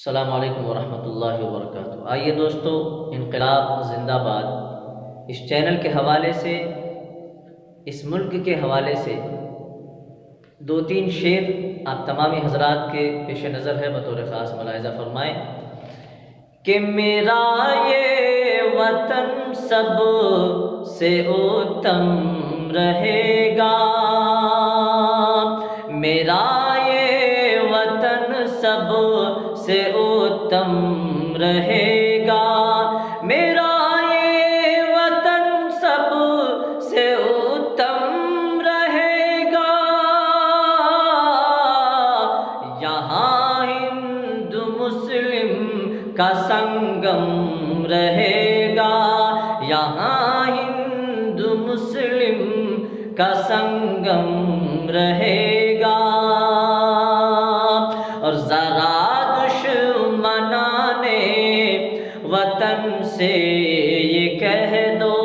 السلام علیکم ورحمۃ اللہ وبرکاتہ۔ آئیے دوستو، انقلاب زندہ باد اس چینل کے حوالے سے، اس ملک کے حوالے سے دو تین شعر آپ تمامی حضرات کے پیش نظر ہے، بطور خاص ملاحظہ فرمائیں کہ میرا یہ وطن سب سے اتم رہے گا، میرا یہ وطن سب سے اتم رہے گا، میرا یہ وطن سب سے اتم رہے گا، یہاں ہندو مسلم کا سنگم رہے گا، یہاں ہندو مسلم کا سنگم رہے گا، اور ذرا دشمنان وطن سے یہ کہہ دو،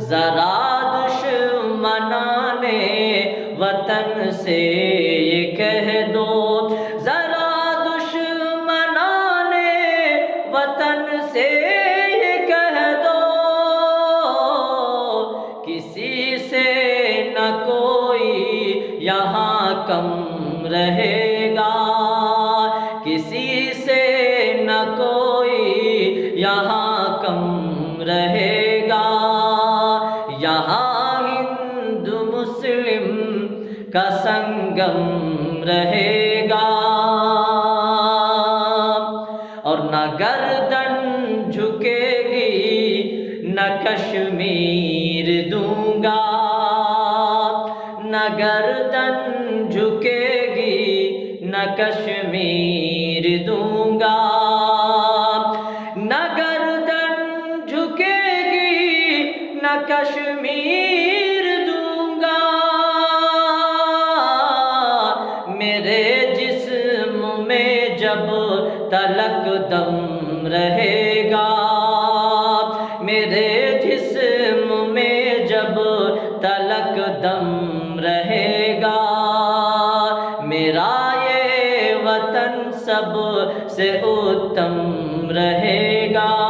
ذرا دشمنان وطن سے یہ کہہ دو، ذرا دشمنان وطن سے یہ کہہ دو، کسی سے نہ کوئی یہاں کم رہے گا، کسی سے نہ کوئی یہاں کم رہے گا، یہاں ہندو مسلم کا سنگم رہے گا، اور نہ گردن جھکے گی نہ کشمیر دوں گا، نہ گردن جھکے گی نہ کشمیر دوں گا، نہ گردن جھکے گی نہ کشمیر دوں گا، میرے جسم میں جب تلک دم رہے گا، میرے جسم میں جب تلک دم رہے گا، میرا یہ وطن سب سے اتم رہے گا۔